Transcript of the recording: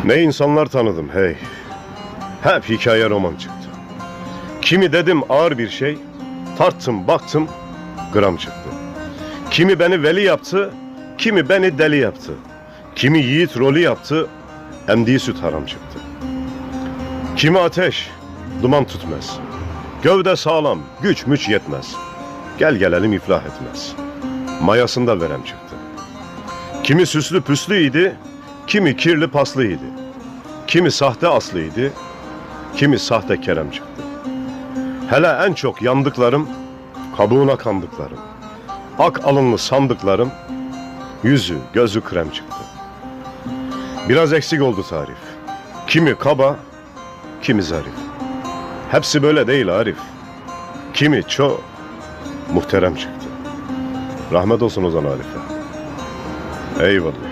Ne insanlar tanıdım hey. Hep hikaye roman çıktı. Kimi dedim ağır bir şey, tarttım baktım gram çıktı. Kimi beni veli yaptı, kimi beni deli yaptı. Kimi yiğit rolü yaptı, emdiği süt haram çıktı. Kimi ateş, duman tutmaz. Gövde sağlam, güç müç yetmez. Gel gelelim iflah etmez. Mayasında verem çıktı. Kimi süslü püslüydi, kimi kirli paslıydı. Kimi sahte aslıydı, kimi sahte kerem çıktı. Hele en çok yandıklarım, kabuğuna kandıklarım. Ak alınlı sandıklarım, yüzü gözü krem çıktı. Biraz eksik oldu tarif. Kimi kaba, kimi zarif. Hepsi böyle değil Arif. Kimi çok muhterem çıktı. Rahmet olsun Ozan Arif'e. Eyvallah.